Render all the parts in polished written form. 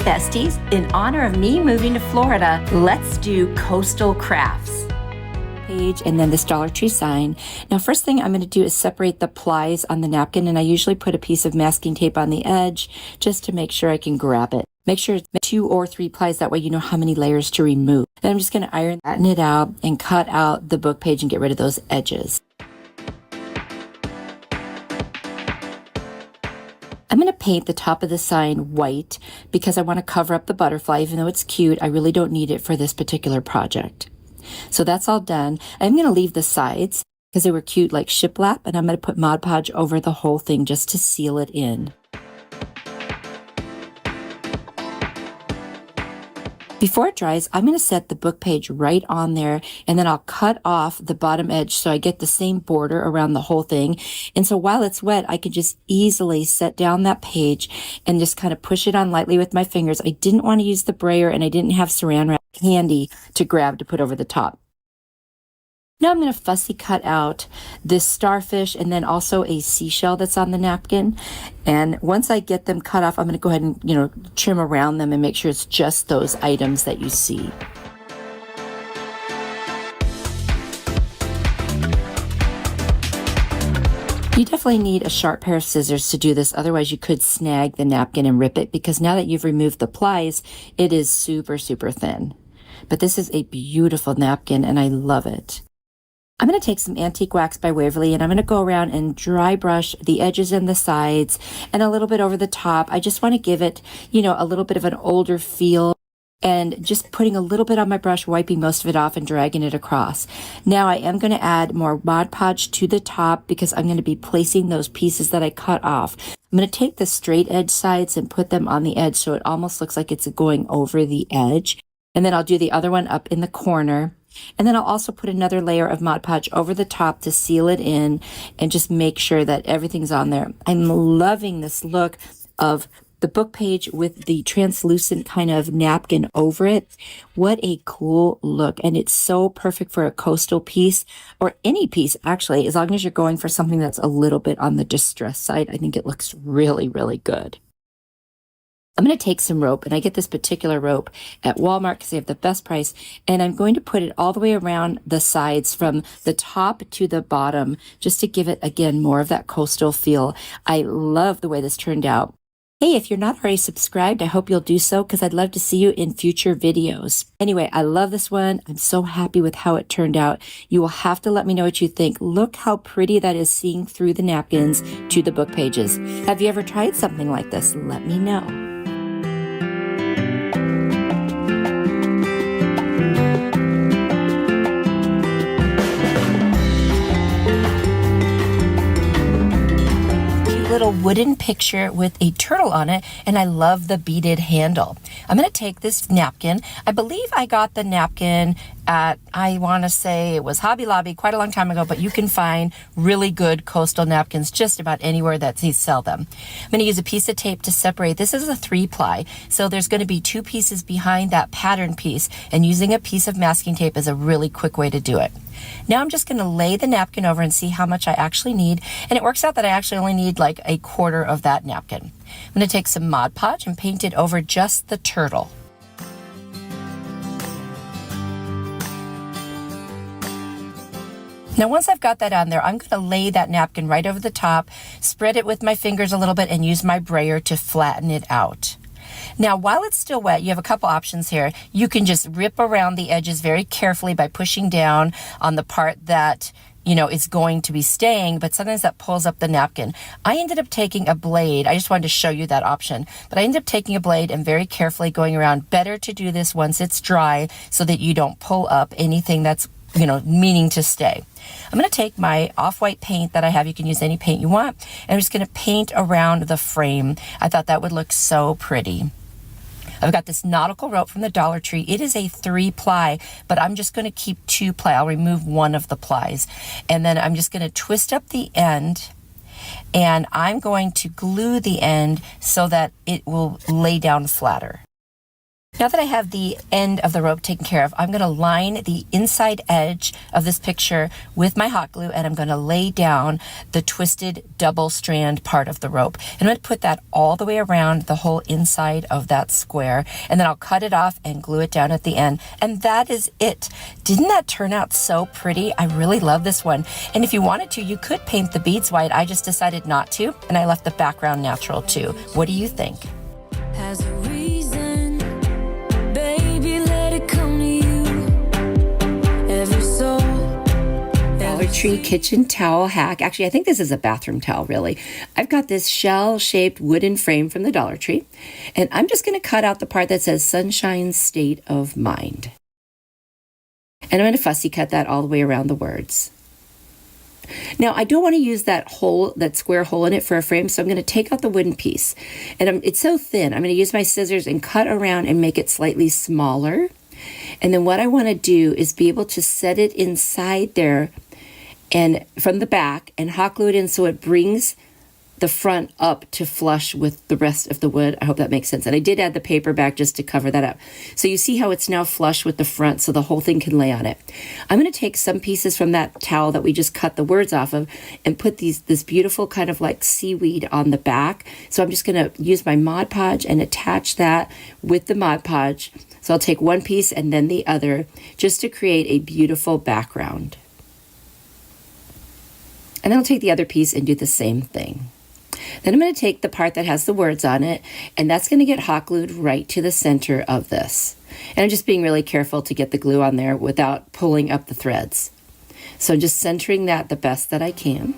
besties, in honor of me moving to Florida, let's do coastal crafts. Page and then this Dollar Tree sign. Now first thing I'm going to do is separate the plies on the napkin, and I usually put a piece of masking tape on the edge just to make sure I can grab it. Make sure it's 2 or 3 plies, that way you know how many layers to remove. Then I'm just going to flatten it out and cut out the book page and get rid of those edges. I'm going to paint the top of the sign white because I want to cover up the butterfly. Even though it's cute, I really don't need it for this particular project. So that's all done. I'm going to leave the sides because they were cute like shiplap, and I'm going to put Mod Podge over the whole thing just to seal it in. Before it dries, I'm going to set the book page right on there, and then I'll cut off the bottom edge so I get the same border around the whole thing. And so while it's wet, I can just easily set down that page and just kind of push it on lightly with my fingers. I didn't want to use the brayer, and I didn't have saran wrap handy to grab to put over the top. Now I'm going to fussy cut out this starfish and then also a seashell that's on the napkin. And once I get them cut off, I'm going to go ahead and, trim around them and make sure it's just those items that you see. You definitely need a sharp pair of scissors to do this, otherwise you could snag the napkin and rip it, because now that you've removed the plies, it is super, super thin. But this is a beautiful napkin and I love it. I'm going to take some antique wax by Waverly, and I'm going to go around and dry brush the edges and the sides and a little bit over the top. I just want to give it, a little bit of an older feel, and just putting a little bit on my brush, wiping most of it off and dragging it across. Now I am going to add more Mod Podge to the top because I'm going to be placing those pieces that I cut off. I'm going to take the straight edge sides and put them on the edge so it almost looks like it's going over the edge. And then I'll do the other one up in the corner. And then I'll also put another layer of Mod Podge over the top to seal it in and just make sure that everything's on there. I'm loving this look of the book page with the translucent kind of napkin over it. What a cool look. And it's so perfect for a coastal piece, or any piece actually, as long as you're going for something that's a little bit on the distress side. I think it looks really, really good. I'm going to take some rope, and I get this particular rope at Walmart because they have the best price, and I'm going to put it all the way around the sides from the top to the bottom just to give it, again, more of that coastal feel. I love the way this turned out. Hey, if you're not already subscribed, I hope you'll do so because I'd love to see you in future videos. Anyway, I love this one. I'm so happy with how it turned out. You will have to let me know what you think. Look how pretty that is, seeing through the napkins to the book pages. Have you ever tried something like this? Let me know. Little wooden picture with a turtle on it, and I love the beaded handle. I'm going to take this napkin. I believe I got the napkin at, I want to say it was Hobby Lobby quite a long time ago, but you can find really good coastal napkins just about anywhere that they sell them. I'm going to use a piece of tape to separate. This is a 3-ply, so there's going to be 2 pieces behind that pattern piece, and using a piece of masking tape is a really quick way to do it. Now I'm just going to lay the napkin over and see how much I actually need, and it works out that I actually only need like a quarter of that napkin. I'm going to take some Mod Podge and paint it over just the turtle. Now once I've got that on there, I'm going to lay that napkin right over the top, spread it with my fingers a little bit, and use my brayer to flatten it out. Now, while it's still wet, you have a couple options here. You can just rip around the edges very carefully by pushing down on the part that, is going to be staying, but sometimes that pulls up the napkin. I ended up taking a blade. I just wanted to show you that option, but I ended up taking a blade and very carefully going around. Better to do this once it's dry so that you don't pull up anything that's, meaning to stay. I'm going to take my off-white paint that I have. You can use any paint you want. And I'm just going to paint around the frame. I thought that would look so pretty. I've got this nautical rope from the Dollar Tree. It is a 3-ply, but I'm just going to keep 2-ply. I'll remove one of the plies. And then I'm just going to twist up the end, and I'm going to glue the end so that it will lay down flatter. Now that I have the end of the rope taken care of, I'm going to line the inside edge of this picture with my hot glue, and I'm going to lay down the twisted double strand part of the rope. And I'm going to put that all the way around the whole inside of that square, and then I'll cut it off and glue it down at the end. And that is it. Didn't that turn out so pretty? I really love this one. And if you wanted to, you could paint the beads white. I just decided not to, and I left the background natural too. What do you think? Has a reason, baby, let it come to you. Every soul. Dollar Tree kitchen towel hack. Actually, I think this is a bathroom towel, really. I've got this shell-shaped wooden frame from the Dollar Tree, and I'm just going to cut out the part that says Sunshine State of Mind. And I'm going to fussy cut that all the way around the words. Now, I don't want to use that square hole in it for a frame, so I'm going to take out the wooden piece. And it's so thin, I'm going to use my scissors and cut around and make it slightly smaller. And then what I want to do is be able to set it inside there and from the back and hot glue it in so it brings the front up to flush with the rest of the wood. I hope that makes sense. And I did add the paper back just to cover that up. So you see how it's now flush with the front so the whole thing can lay on it. I'm going to take some pieces from that towel that we just cut the words off of and put this beautiful kind of like seaweed on the back. So I'm just going to use my Mod Podge and attach that with the Mod Podge. So I'll take one piece and then the other just to create a beautiful background. And then I'll take the other piece and do the same thing. Then I'm going to take the part that has the words on it, and that's going to get hot glued right to the center of this. And I'm just being really careful to get the glue on there without pulling up the threads. So I'm just centering that the best that I can.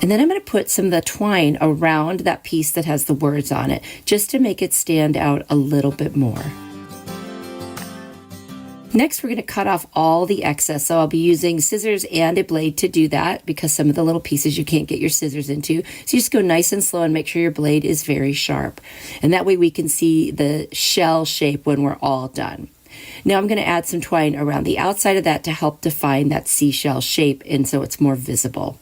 And then I'm going to put some of the twine around that piece that has the words on it, just to make it stand out a little bit more. Next, we're going to cut off all the excess. So I'll be using scissors and a blade to do that because some of the little pieces you can't get your scissors into. So you just go nice and slow and make sure your blade is very sharp. And that way we can see the shell shape when we're all done. Now I'm going to add some twine around the outside of that to help define that seashell shape and so it's more visible.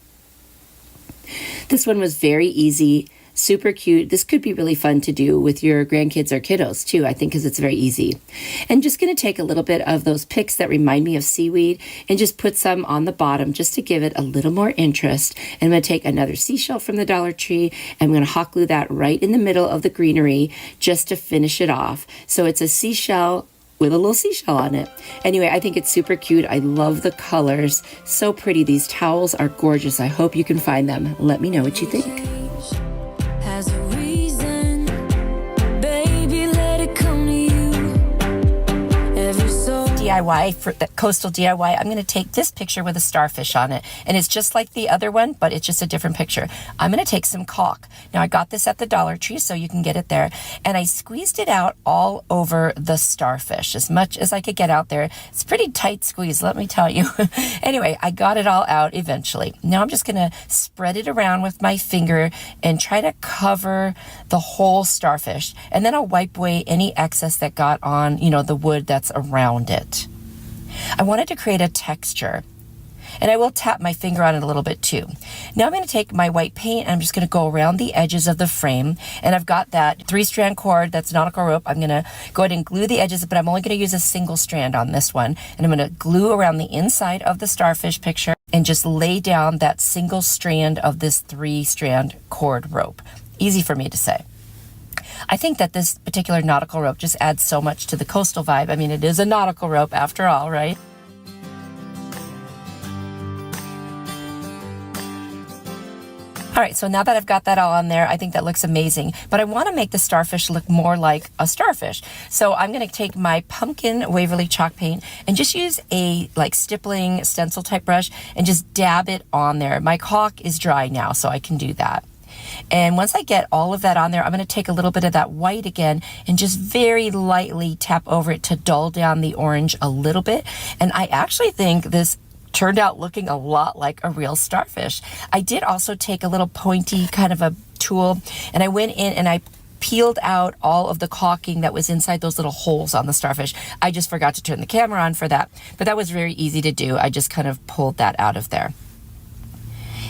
This one was very easy. Super cute. This could be really fun to do with your grandkids or kiddos too, I think, because it's very easy. And just going to take a little bit of those pics that remind me of seaweed and just put some on the bottom just to give it a little more interest. And I'm going to take another seashell from the Dollar Tree and I'm going to hot glue that right in the middle of the greenery just to finish it off. So it's a seashell with a little seashell on it. Anyway, I think it's super cute. I love the colors. So pretty. These towels are gorgeous. I hope you can find them. Let me know what you think. Has a reason, baby, let it come to you. Every soul. DIY, for the coastal DIY, I'm going to take this picture with a starfish on it. And it's just like the other one, but it's just a different picture. I'm going to take some caulk. Now, I got this at the Dollar Tree, so you can get it there. And I squeezed it out all over the starfish as much as I could get out there. It's a pretty tight squeeze, let me tell you. Anyway, I got it all out eventually. Now I'm just going to spread it around with my finger and try to cover the whole starfish. And then I'll wipe away any excess that got on, the wood that's around it. I wanted to create a texture, and I will tap my finger on it a little bit too. Now I'm going to take my white paint and I'm just going to go around the edges of the frame, and I've got that 3-strand cord, that's nautical rope. I'm going to go ahead and glue the edges, but I'm only going to use a single strand on this one, and I'm going to glue around the inside of the starfish picture and just lay down that single strand of this 3-strand cord rope. Easy for me to say. I think that this particular nautical rope just adds so much to the coastal vibe. I mean, it is a nautical rope after all, right? All right, so now that I've got that all on there, I think that looks amazing. But I want to make the starfish look more like a starfish. So I'm going to take my pumpkin Waverly chalk paint and just use a stippling stencil type brush and just dab it on there. My caulk is dry now, so I can do that. And once I get all of that on there, I'm going to take a little bit of that white again and just very lightly tap over it to dull down the orange a little bit. And I actually think this turned out looking a lot like a real starfish. I did also take a little pointy kind of a tool, and I went in and I peeled out all of the caulking that was inside those little holes on the starfish. I just forgot to turn the camera on for that, but that was very easy to do. I just kind of pulled that out of there.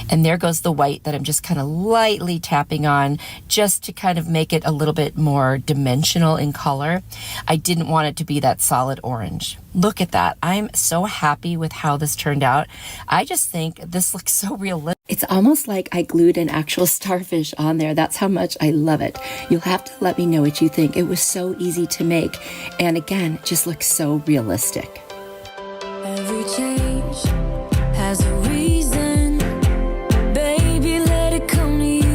And there goes the white that I'm just kind of lightly tapping on just to kind of make it a little bit more dimensional in color. I didn't want it to be that solid orange. Look at that. I'm so happy with how this turned out. I just think this looks so realistic. It's almost like I glued an actual starfish on there. That's how much I love it. You'll have to let me know what you think. It was so easy to make. And again, it just looks so realistic. Every change has a reason. Baby, let it come to you.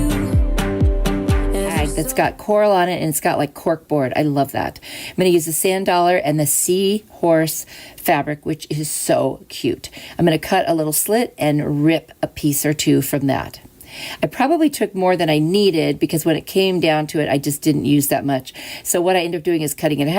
That's got coral on it and it's got like corkboard. I love that. I'm going to use the sand dollar and the seahorse fabric, which is so cute. I'm going to cut a little slit and rip a piece or two from that. I probably took more than I needed because when it came down to it, I just didn't use that much. So what I end up doing is cutting it in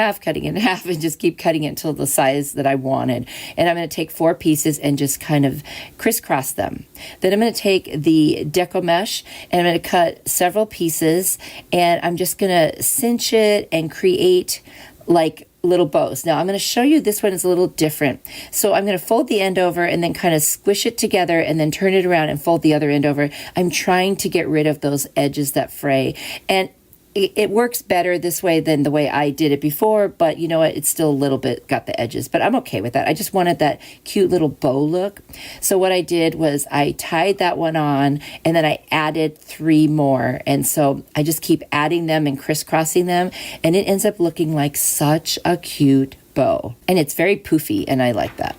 half, and just keep cutting it until the size that I wanted. And I'm going to take 4 pieces and just kind of crisscross them. Then I'm going to take the deco mesh and I'm going to cut several pieces and I'm just going to cinch it and create like little bows. Now I'm going to show you this one is a little different. So I'm going to fold the end over and then kind of squish it together and then turn it around and fold the other end over. I'm trying to get rid of those edges that fray. And it works better this way than the way I did it before, but you know what? It's still a little bit got the edges, but I'm okay with that. I just wanted that cute little bow look. So what I did was I tied that one on and then I added 3 more. And so I just keep adding them and crisscrossing them and it ends up looking like such a cute bow. And it's very poofy and I like that.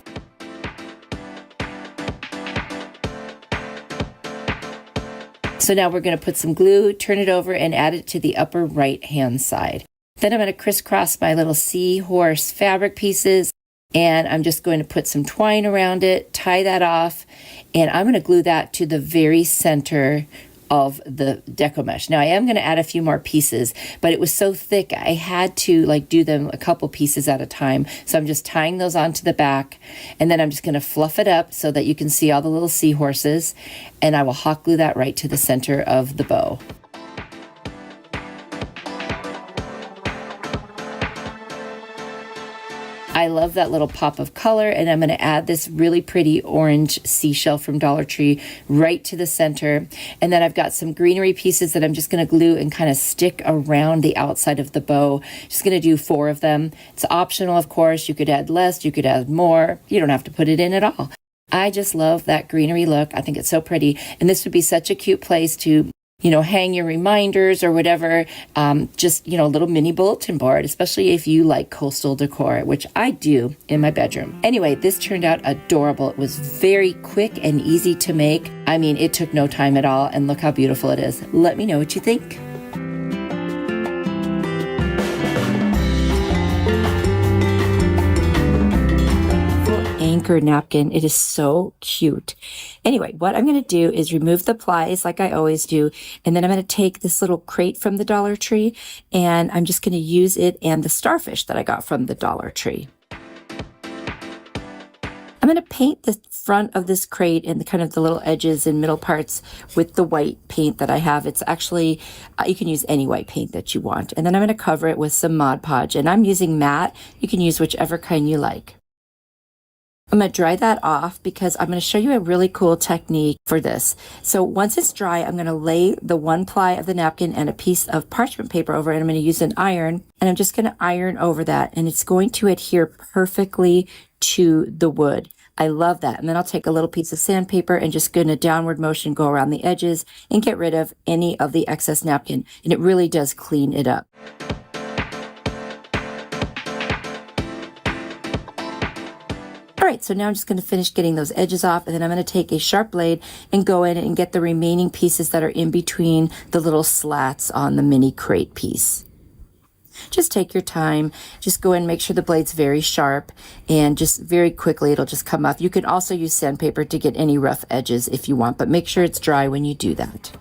So now we're going to put some glue, turn it over, and add it to the upper right-hand side. Then I'm going to crisscross my little seahorse fabric pieces, and I'm just going to put some twine around it, tie that off, and I'm going to glue that to the very center of the deco mesh. Now I am going to add a few more pieces, but it was so thick I had to like do them a couple pieces at a time. So I'm just tying those onto the back and then I'm just going to fluff it up so that you can see all the little seahorses and I will hot glue that right to the center of the bow. I love that little pop of color and I'm going to add this really pretty orange seashell from Dollar Tree right to the center. And then I've got some greenery pieces that I'm just going to glue and kind of stick around the outside of the bow. Just going to do 4 of them. It's optional, of course. You could add less, you could add more. You don't have to put it in at all. I just love that greenery look. I think it's so pretty. And this would be such a cute place to hang your reminders or whatever, just, a little mini bulletin board, especially if you like coastal decor, which I do in my bedroom. Anyway, this turned out adorable. It was very quick and easy to make. I mean, it took no time at all, and look how beautiful it is. Let me know what you think. Anchor napkin. It is so cute. Anyway, what I'm going to do is remove the plies like I always do. And then I'm going to take this little crate from the Dollar Tree and I'm just going to use it and the starfish that I got from the Dollar Tree. I'm going to paint the front of this crate and the kind of the little edges and middle parts with the white paint that I have. It's actually, you can use any white paint that you want. And then I'm going to cover it with some Mod Podge and I'm using matte. You can use whichever kind you like. I'm going to dry that off because I'm going to show you a really cool technique for this. So once it's dry, I'm going to lay the 1 ply of the napkin and a piece of parchment paper over it. And I'm going to use an iron and I'm just going to iron over that and it's going to adhere perfectly to the wood. I love that. And then I'll take a little piece of sandpaper and just in a downward motion go around the edges and get rid of any of the excess napkin. And it really does clean it up. All right, so now I'm just going to finish getting those edges off and then I'm going to take a sharp blade and go in and get the remaining pieces that are in between the little slats on the mini crate piece. Just take your time, just go in and make sure the blade's very sharp and just very quickly it'll just come off. You can also use sandpaper to get any rough edges if you want, but make sure it's dry when you do that.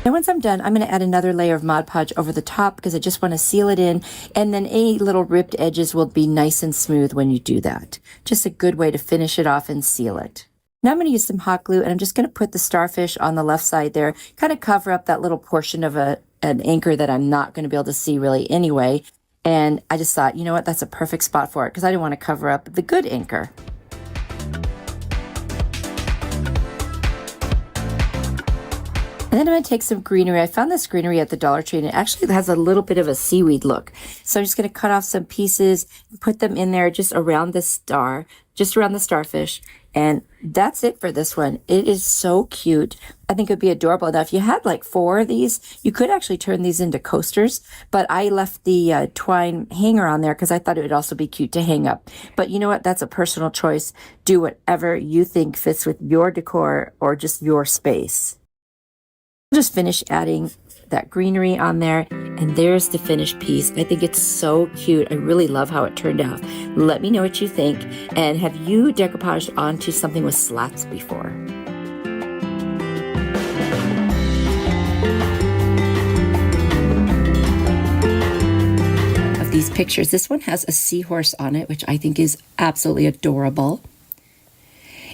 Now once I'm done, I'm going to add another layer of Mod Podge over the top because I just want to seal it in and then any little ripped edges will be nice and smooth when you do that. Just a good way to finish it off and seal it. Now I'm going to use some hot glue and I'm just going to put the starfish on the left side there, kind of cover up that little portion of an anchor that I'm not going to be able to see really anyway. And I just thought, you know what, that's a perfect spot for it because I didn't want to cover up the good anchor. And then I'm going to take some greenery. I found this greenery at the Dollar Tree, and it actually has a little bit of a seaweed look. So I'm just going to cut off some pieces, put them in there just around the star, just around the starfish. And that's it for this one. It is so cute. I think it would be adorable. Now, if you had like 4 of these, you could actually turn these into coasters. But I left the twine hanger on there because I thought it would also be cute to hang up. But you know what? That's a personal choice. Do whatever you think fits with your decor or just your space. Just finish adding that greenery on there, and there's the finished piece. I think it's so cute. I really love how it turned out. Let me know what you think, and have you decoupaged onto something with slats before? Of these pictures, this one has a seahorse on it, which I think is absolutely adorable.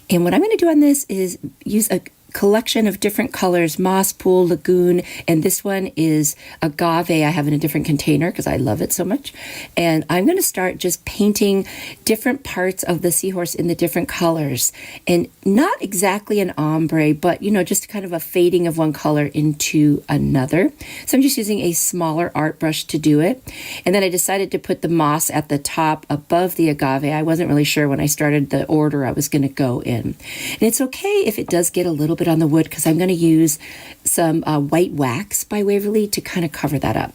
And what I'm going to do on this is use a collection of different colors, moss, pool, lagoon, and this one is agave. I have in a different container because I love it so much. And I'm going to start just painting different parts of the seahorse in the different colors. And not exactly an ombre, but you know, just kind of a fading of one color into another. So I'm just using a smaller art brush to do it. And then I decided to put the moss at the top above the agave. I wasn't really sure when I started the order I was going to go in. And it's okay if it does get a little bit on the wood because I'm going to use some white wax by Waverly to kind of cover that up.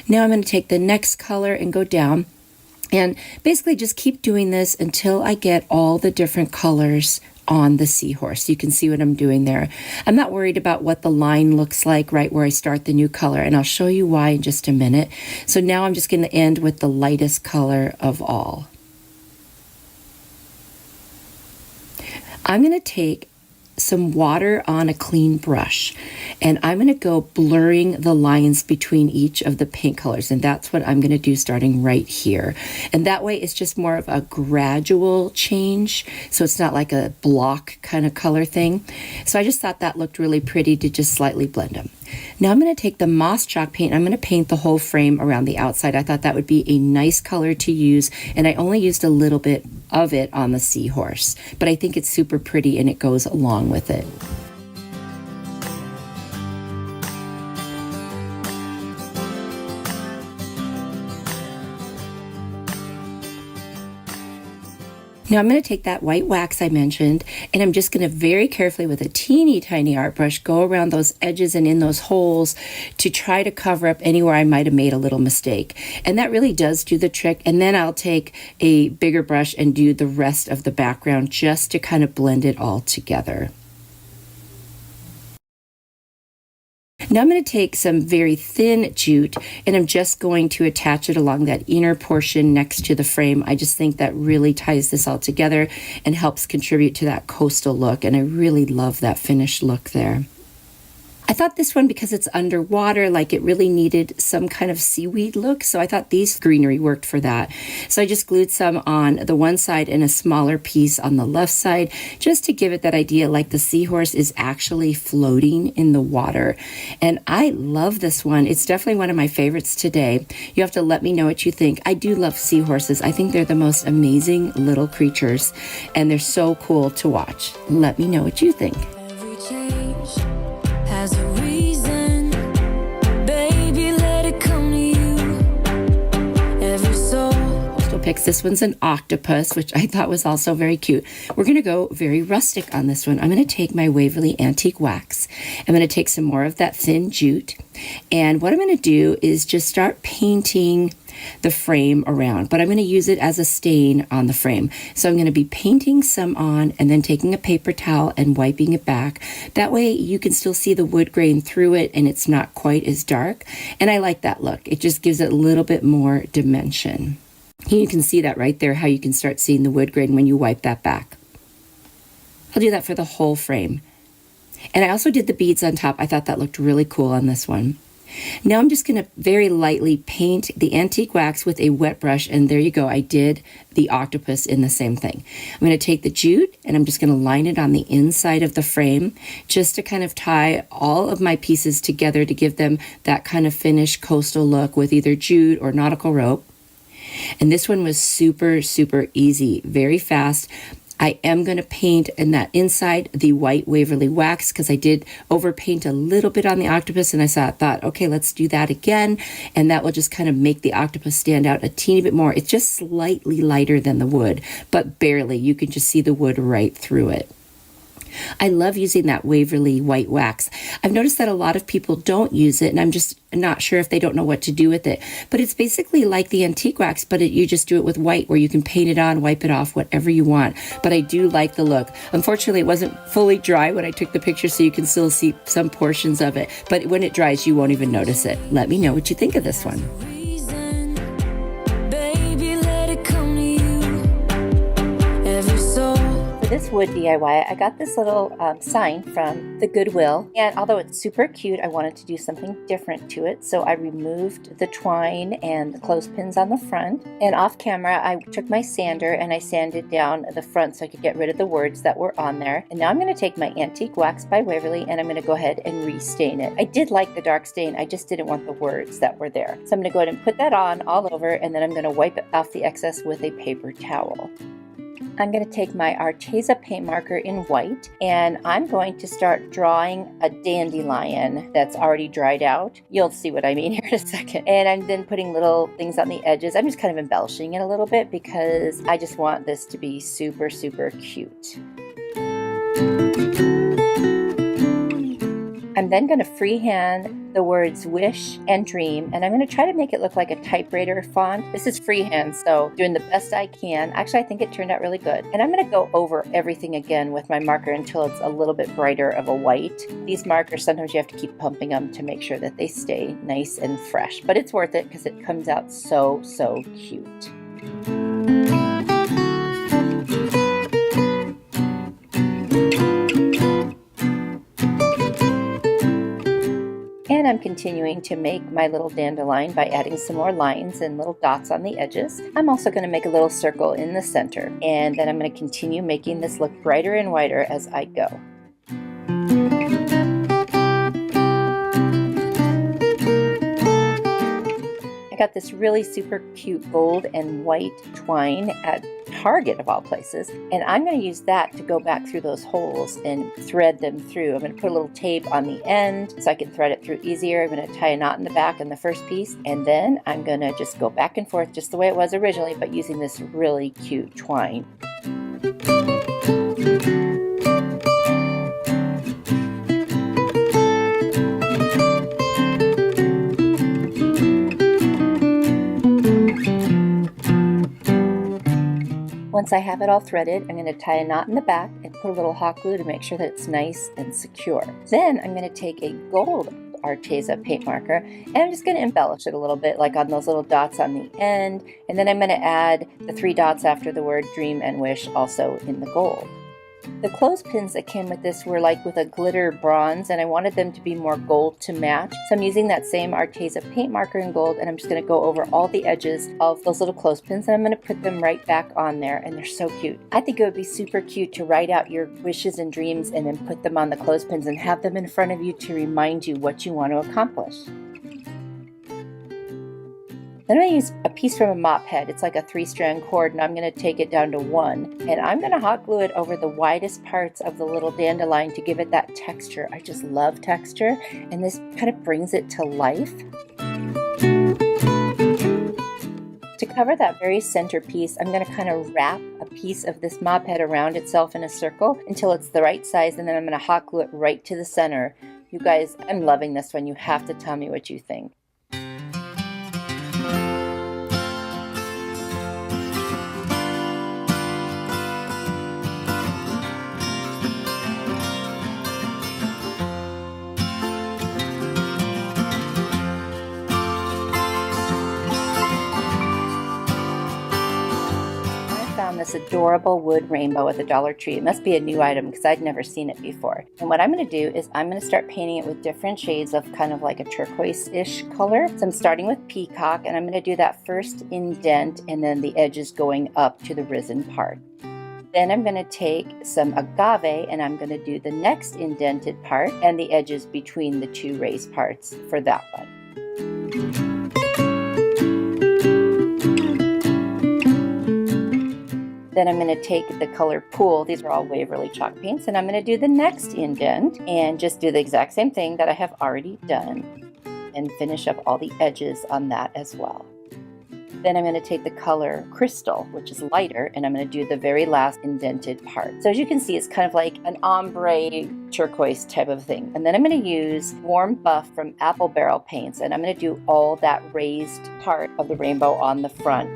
Now I'm going to take the next color and go down and basically just keep doing this until I get all the different colors on the seahorse. You can see what I'm doing there. I'm not worried about what the line looks like right where I start the new color, and I'll show you why in just a minute. So now I'm just going to end with the lightest color of all. I'm going to take some water on a clean brush, and I'm going to go blurring the lines between each of the paint colors, and that's what I'm going to do starting right here. And that way it's just more of a gradual change, so it's not like a block kind of color thing. So I just thought that looked really pretty to just slightly blend them. Now I'm going to take the moss chalk paint. I'm going to paint the whole frame around the outside. I thought that would be a nice color to use, and I only used a little bit of it on the seahorse, but I think it's super pretty and it goes along with it. Now I'm going to take that white wax I mentioned, and I'm just going to very carefully with a teeny tiny art brush go around those edges and in those holes to try to cover up anywhere I might have made a little mistake. And that really does do the trick. And then I'll take a bigger brush and do the rest of the background just to kind of blend it all together. Now I'm going to take some very thin jute, and I'm just going to attach it along that inner portion next to the frame. I just think that really ties this all together and helps contribute to that coastal look, and I really love that finished look there. I thought this one, because it's underwater, like it really needed some kind of seaweed look, so I thought these greenery worked for that. So I just glued some on the one side and a smaller piece on the left side, just to give it that idea like the seahorse is actually floating in the water. And I love this one. It's definitely one of my favorites today. You have to let me know what you think. I do love seahorses. I think they're the most amazing little creatures, and they're so cool to watch. Let me know what you think. Every change has a reason, baby, let it come to you. Every soul. Coastal Pics, this one's an octopus, which I thought was also very cute. We're going to go very rustic on this one. I'm going to take my Waverly Antique Wax. I'm going to take some more of that thin jute, and what I'm going to do is just start painting the frame around, but I'm going to use it as a stain on the frame. So I'm going to be painting some on and then taking a paper towel and wiping it back. That way you can still see the wood grain through it and it's not quite as dark. And I like that look. It just gives it a little bit more dimension. You can see that right there, how you can start seeing the wood grain when you wipe that back. I'll do that for the whole frame. And I also did the beads on top. I thought that looked really cool on this one. Now I'm just going to very lightly paint the antique wax with a wet brush, and there you go. I did the octopus in the same thing. I'm going to take the jute and I'm just going to line it on the inside of the frame just to kind of tie all of my pieces together to give them that kind of finished coastal look with either jute or nautical rope. And this one was super, super easy, very fast. I am going to paint in that inside the white Waverly wax because I did overpaint a little bit on the octopus, and I thought, okay, let's do that again, and that will just kind of make the octopus stand out a teeny bit more. It's just slightly lighter than the wood, but barely. You can just see the wood right through it. I love using that Waverly white wax. I've noticed that a lot of people don't use it, and I'm just not sure if they don't know what to do with it. But it's basically like the antique wax, but you just do it with white, where you can paint it on, wipe it off, whatever you want. But I do like the look. Unfortunately, it wasn't fully dry when I took the picture, so you can still see some portions of it. But when it dries, you won't even notice it. Let me know what you think of this one. This wood DIY, I got this little sign from the Goodwill, and although it's super cute, I wanted to do something different to it, so I removed the twine and the clothespins on the front, and off camera I took my sander and I sanded down the front so I could get rid of the words that were on there. And now I'm going to take my Antique Wax by Waverly and I'm going to go ahead and restain it. I did like the dark stain, I just didn't want the words that were there. So I'm going to go ahead and put that on all over, and then I'm going to wipe off the excess with a paper towel. I'm going to take my Arteza paint marker in white, and I'm going to start drawing a dandelion that's already dried out. You'll see what I mean here in a second. And I'm then putting little things on the edges. I'm just kind of embellishing it a little bit because I just want this to be super, super cute. I'm then going to freehand the words wish and dream, and I'm going to try to make it look like a typewriter font. This is freehand, so doing the best I can. Actually, I think it turned out really good. And I'm going to go over everything again with my marker until it's a little bit brighter of a white. These markers, sometimes you have to keep pumping them to make sure that they stay nice and fresh, but it's worth it because it comes out so, so cute. And I'm continuing to make my little dandelion by adding some more lines and little dots on the edges. I'm also going to make a little circle in the center, and then I'm going to continue making this look brighter and whiter as I go. Got this really super cute gold and white twine at Target of all places, and I'm going to use that to go back through those holes and thread them through. I'm going to put a little tape on the end so I can thread it through easier. I'm going to tie a knot in the back in the first piece, and then I'm going to just go back and forth just the way it was originally, but using this really cute twine. Once I have it all threaded, I'm going to tie a knot in the back and put a little hot glue to make sure that it's nice and secure. Then I'm going to take a gold Arteza paint marker and I'm just going to embellish it a little bit, like on those little dots on the end, and then I'm going to add the 3 dots after the word dream and wish also in the gold. The clothespins that came with this were like with a glitter bronze, and I wanted them to be more gold to match. So I'm using that same Arteza paint marker in gold, and I'm just going to go over all the edges of those little clothespins, and I'm going to put them right back on there, and they're so cute. I think it would be super cute to write out your wishes and dreams and then put them on the clothespins and have them in front of you to remind you what you want to accomplish. Then I'm going to use a piece from a mop head. It's like a 3-strand cord, and I'm going to take it down to 1. And I'm going to hot glue it over the widest parts of the little dandelion to give it that texture. I just love texture, and this kind of brings it to life. To cover that very center piece, I'm going to kind of wrap a piece of this mop head around itself in a circle until it's the right size, and then I'm going to hot glue it right to the center. You guys, I'm loving this one. You have to tell me what you think. This adorable wood rainbow at the Dollar Tree. It must be a new item because I'd never seen it before. And what I'm going to do is I'm going to start painting it with different shades of kind of like a turquoise-ish color. So I'm starting with peacock, and I'm going to do that first indent and then the edges going up to the risen part. Then I'm going to take some agave and I'm going to do the next indented part and the edges between the 2 raised parts for that one. Then I'm going to take the color Pool. These are all Waverly chalk paints, and I'm going to do the next indent and just do the exact same thing that I have already done and finish up all the edges on that as well. Then I'm going to take the color Crystal, which is lighter, and I'm going to do the very last indented part. So as you can see, it's kind of like an ombre turquoise type of thing. And then I'm going to use Warm Buff from Apple Barrel Paints, and I'm going to do all that raised part of the rainbow on the front.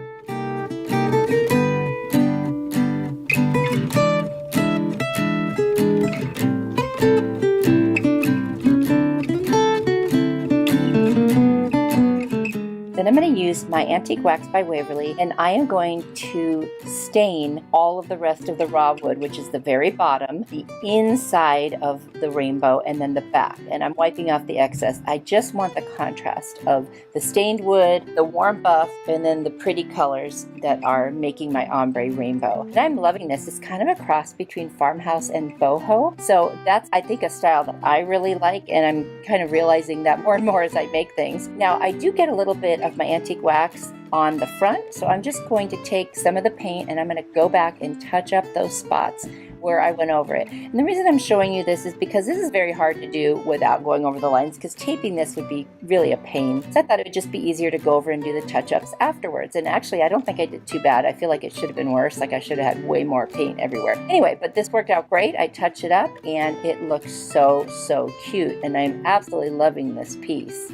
Then I'm going to use my Antique Wax by Waverly, and I am going to stain all of the rest of the raw wood, which is the very bottom, the inside of the rainbow, and then the back. And I'm wiping off the excess. I just want the contrast of the stained wood, the warm buff, and then the pretty colors that are making my ombre rainbow. And I'm loving this. It's kind of a cross between farmhouse and boho. So that's, I think, a style that I really like, and I'm kind of realizing that more and more as I make things. Now, I do get a little bit of my antique wax on the front, so I'm just going to take some of the paint and I'm going to go back and touch up those spots where I went over it. And the reason I'm showing you this is because this is very hard to do without going over the lines, because taping this would be really a pain. So I thought it would just be easier to go over and do the touch-ups afterwards. And actually, I don't think I did too bad. I feel like it should have been worse. Like I should have had way more paint everywhere. Anyway, but this worked out great. I touched it up and it looks so, so cute. And I'm absolutely loving this piece.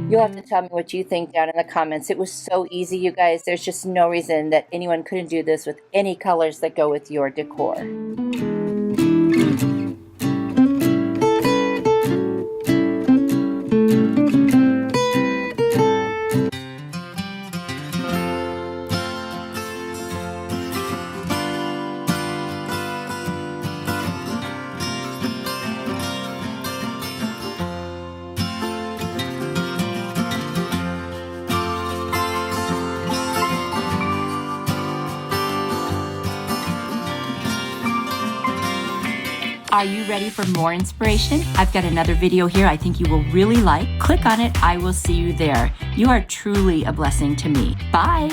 You'll have to tell me what you think down in the comments. It was so easy, you guys. There's just no reason that anyone couldn't do this with any colors that go with your decor. Are you ready for more inspiration? I've got another video here I think you will really like. Click on it. I will see you there. You are truly a blessing to me. Bye.